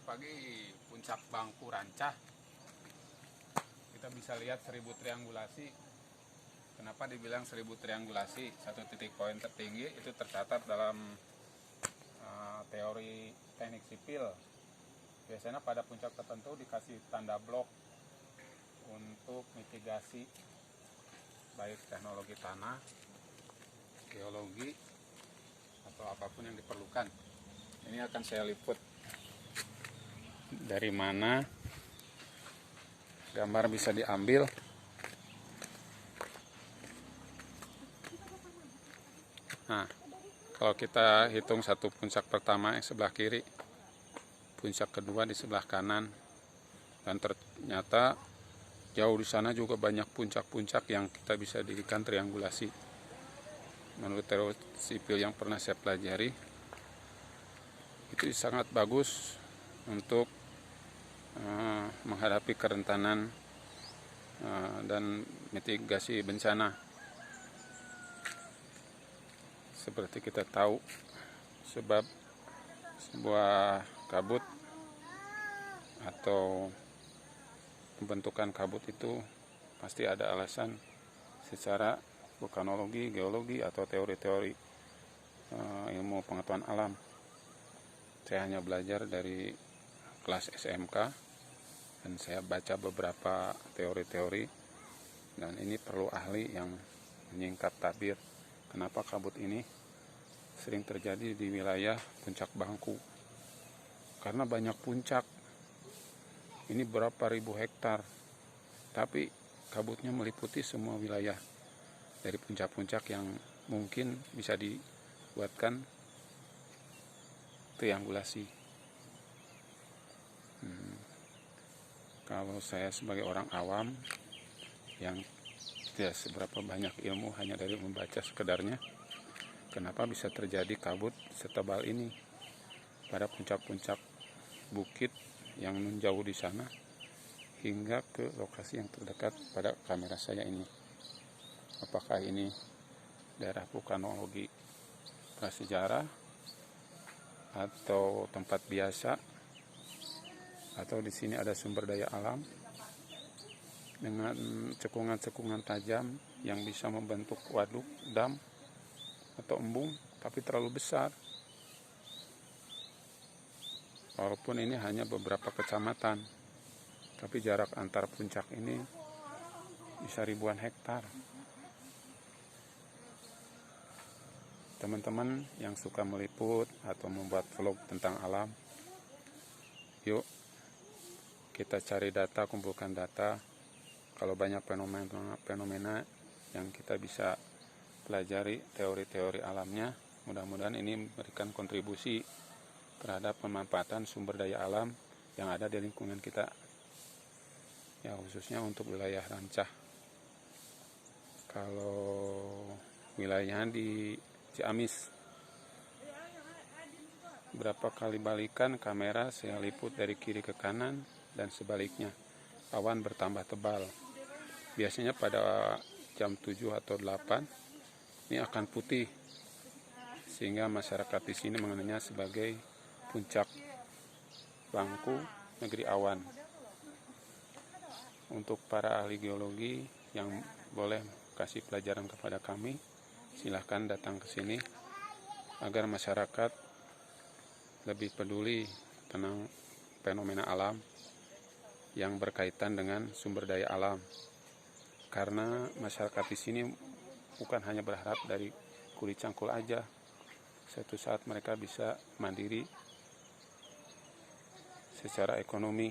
pagi puncak Bangku Rancah. Kita bisa lihat 1000 triangulasi. Kenapa dibilang 1000 triangulasi? Satu titik poin tertinggi itu tercatat dalam teori teknik sipil. Biasanya pada puncak tertentu dikasih tanda blok untuk mitigasi baik teknologi tanah, geologi, atau apapun yang diperlukan. Ini akan saya liput dari mana gambar bisa diambil. Nah, kalau kita hitung satu puncak pertama yang sebelah kiri, puncak kedua di sebelah kanan, dan ternyata jauh di sana juga banyak puncak-puncak yang kita bisa dirikan triangulasi. Menurut teori sipil yang pernah saya pelajari, itu sangat bagus untuk menghadapi kerentanan dan mitigasi bencana. Seperti kita tahu, sebab sebuah kabut atau pembentukan kabut itu pasti ada alasan secara vulkanologi, geologi, atau teori-teori ilmu pengetahuan alam. Saya hanya belajar dari kelas SMK dan saya baca beberapa teori-teori, dan ini perlu ahli yang menyingkat tabir kenapa kabut ini sering terjadi di wilayah puncak Bangku. Karena banyak puncak, ini berapa ribu hektar, tapi kabutnya meliputi semua wilayah dari puncak-puncak yang mungkin bisa dibuatkan triangulasi. Kalau saya sebagai orang awam yang tidak seberapa banyak ilmu, hanya dari membaca sekedarnya, kenapa bisa terjadi kabut setebal ini pada puncak-puncak bukit yang menjauh di sana hingga ke lokasi yang terdekat pada kamera saya ini. Apakah ini daerah vulkanologi prasejarah atau tempat biasa, atau di sini ada sumber daya alam dengan cekungan-cekungan tajam yang bisa membentuk waduk, dam, atau embung, tapi terlalu besar. Walaupun ini hanya beberapa kecamatan, tapi jarak antar puncak ini bisa ribuan hektar. Teman-teman yang suka meliput atau membuat vlog tentang alam, yuk kita cari data, kumpulkan data. Kalau banyak fenomena yang kita bisa pelajari teori-teori alamnya, mudah-mudahan ini memberikan kontribusi terhadap pemanfaatan sumber daya alam yang ada di lingkungan kita, ya khususnya untuk wilayah Rancah. Kalau wilayahnya di Ciamis, berapa kali balikan kamera saya liput dari kiri ke kanan dan sebaliknya, awan bertambah tebal. Biasanya pada jam 7 atau 8 ini akan putih, sehingga masyarakat di sini mengenalnya sebagai puncak Bangku, negeri awan. Untuk para ahli geologi yang boleh kasih pelajaran kepada kami, silahkan datang ke sini agar masyarakat lebih peduli tentang fenomena alam yang berkaitan dengan sumber daya alam. Karena masyarakat di sini bukan hanya berharap dari kulit cangkul aja, suatu saat mereka bisa mandiri secara ekonomi,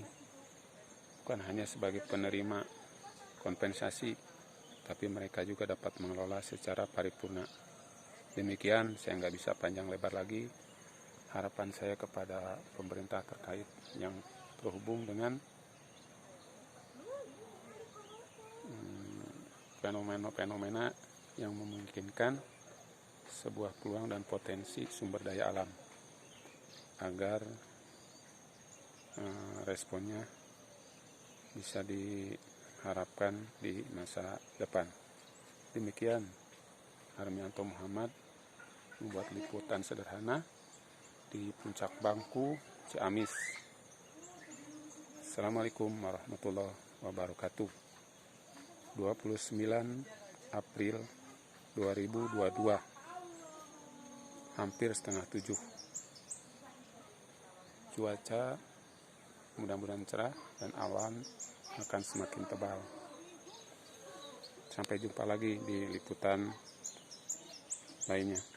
bukan hanya sebagai penerima kompensasi, tapi mereka juga dapat mengelola secara paripurna. Demikian, saya nggak bisa panjang lebar lagi. Harapan saya kepada pemerintah terkait yang terhubung dengan fenomena-fenomena yang memungkinkan sebuah peluang dan potensi sumber daya alam, agar responnya bisa diharapkan di masa depan. Demikian, Harmianto Muhammad membuat liputan sederhana di puncak Bangku, Ciamis. Assalamualaikum warahmatullahi wabarakatuh. 29 April 2022, hampir setengah 7. Cuaca mudah-mudahan cerah dan awan akan semakin tebal. Sampai jumpa lagi di liputan lainnya.